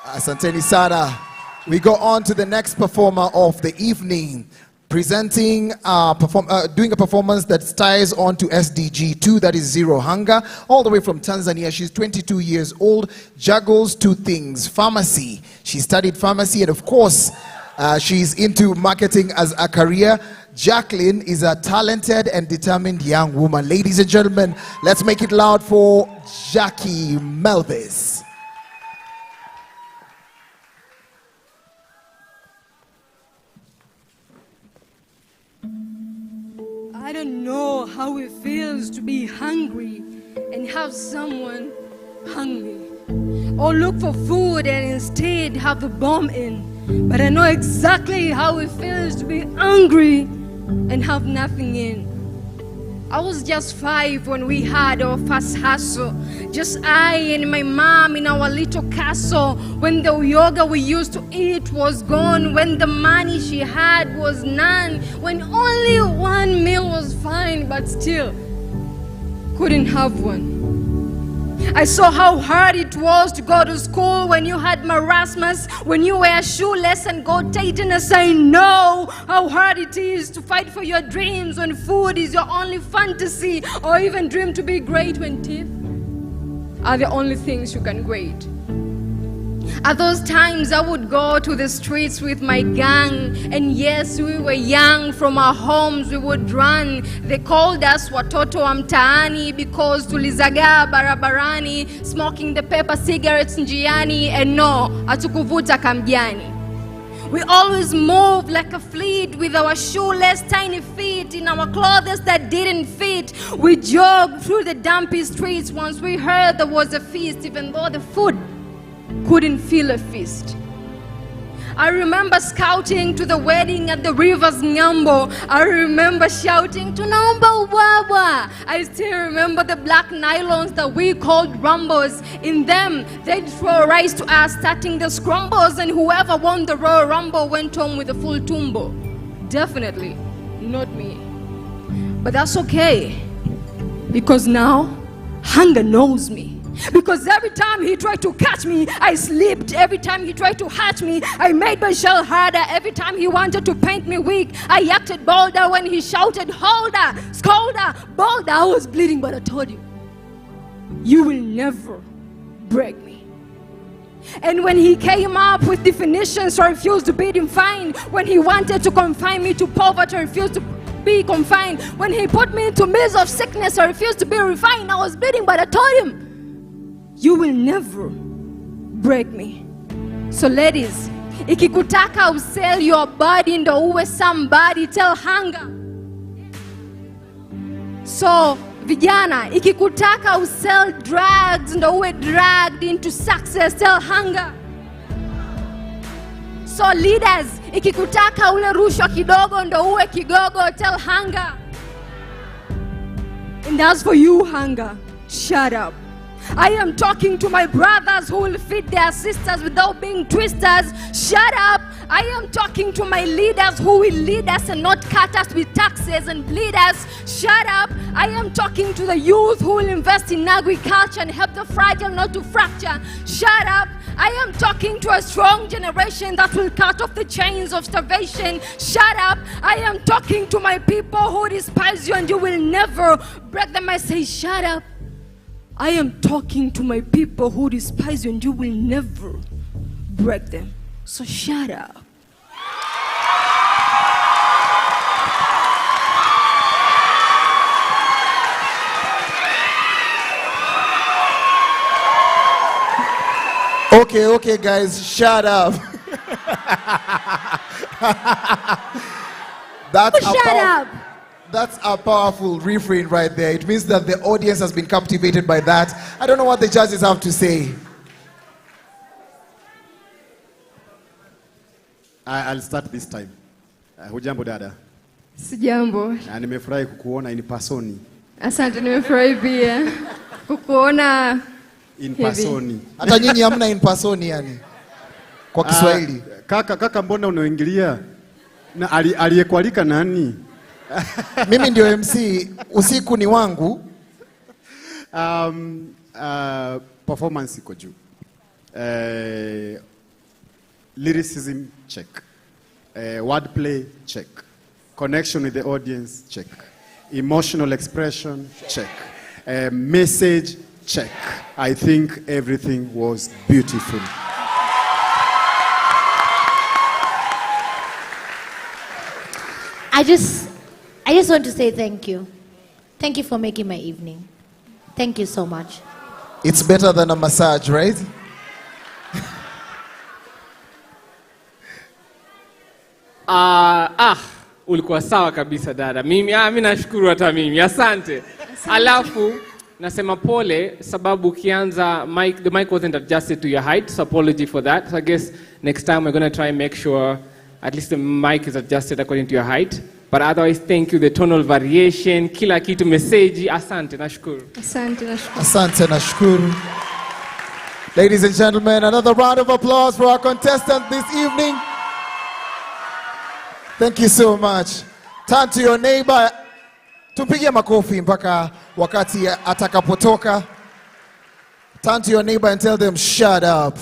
Asanteni sana. We go on to the next performer of the evening, presenting, doing a performance that ties on to SDG 2, that is Zero Hunger, all the way from Tanzania. She's 22 years old, juggles two things: pharmacy. She studied pharmacy, and of course, she's into marketing as a career. Jacqueline is a talented and determined young woman. Ladies and gentlemen, let's make it loud for Jackie Melvis. I don't know how it feels to be hungry and have someone hungry, or look for food and instead have a bomb in. But I know exactly how it feels to be hungry and have nothing in. I was just 5 when we had our first hustle. Just I and my mom in our little castle. When the yoga we used to eat was gone. When the money she had was none. When only one meal was fine, but still couldn't have one. I saw how hard it was to go to school when you had marasmus, when you were shoeless and got tetanus. I know how hard it is to fight for your dreams when food is your only fantasy, or even dream to be great when teeth are the only things you can grade. At those times I would go to the streets with my gang, and yes, we were young. From our homes we would run. They called us watoto wa mtaani because tulizagaa barabarani, smoking the paper cigarettes njiani, and no, hatukuvuta kamjani. We always moved like a fleet with our shoeless tiny feet in our clothes that didn't fit. We jogged through the dumpy streets once we heard there was a feast, even though the food couldn't feel a feast. I remember scouting to the wedding at the river's Nyambo. I remember shouting, "Tunaomba wawa." I still remember the black nylons that we called rumbos. In them, they'd throw rice to us, starting the scrumbles, and whoever won the Royal Rumble went home with a full tumbo. Definitely not me. But that's okay, because now hunger knows me. Because every time he tried to catch me, I slipped. Every time he tried to hatch me, I made my shell harder. Every time he wanted to paint me weak, I acted bolder. When he shouted, "Holder, scolder, bolder," I was bleeding, but I told you, you will never break me. And when he came up with definitions, I refused to bid him fine. When he wanted to confine me to poverty, I refused to be confined. When he put me into midst of sickness, I refused to be refined. I was bleeding, but I told him, you will never break me. So ladies, ikikutaka usell your body ndo uwe somebody, tell hunger. So vijana, ikikutaka usell drugs ndo uwe dragged into success, tell hunger. So leaders, ikikutaka ule rushwa kidogo ndo uwe kigogo, tell hunger. And as for you, hunger, shut up. I am talking to my brothers who will feed their sisters without being twisters. Shut up. I am talking to my leaders who will lead us and not cut us with taxes and bleed us. Shut up. I am talking to the youth who will invest in agriculture and help the fragile not to fracture. Shut up. I am talking to a strong generation that will cut off the chains of starvation. Shut up. I am talking to my people who despise you and you will never break them. I say, shut up. I am talking to my people who despise you and you will never break them. So shut up. Okay, guys, shut up. Shut up. That's a powerful refrain right there. It means that the audience has been captivated by that. I don't know what the judges have to say. I'll start this time. Hujambo dada? Sijambo. Nimefurahi kukuona in person. Asante, nimefurahi pia kukuona in person. Hata nyinyi hamna in person yani. Kwa Kiswahili. Kaka mbona unaingilia? Na aliyekualika nani? Mimi ndio MC, usiku ni wangu. Performance iko juu. Lyricism, check. Wordplay, check. Connection with the audience, check. Emotional expression, check. Message, check. I think everything was beautiful. I just want to say thank you. Thank you for making my evening. Thank you so much. It's better than a massage, right? Ulikuwa sawa kabisa dada. Mimi nashukuru hata mimi. Asante. Alafu nasema pole sababu ukianza the mic wasn't adjusted to your height, so apology for that. So I guess next time we're going to try and make sure at least the mic is adjusted according to your height. But otherwise, thank you. The tonal variation, kila kitu message. Asante, nashukuru. Asante, nashukuru. Asante, nashukuru. Ladies and gentlemen, another round of applause for our contestant this evening. Thank you so much. Turn to your neighbor. Tumpigie makofi mpaka wakati atakapotoka. Turn to your neighbor and tell them, shut up.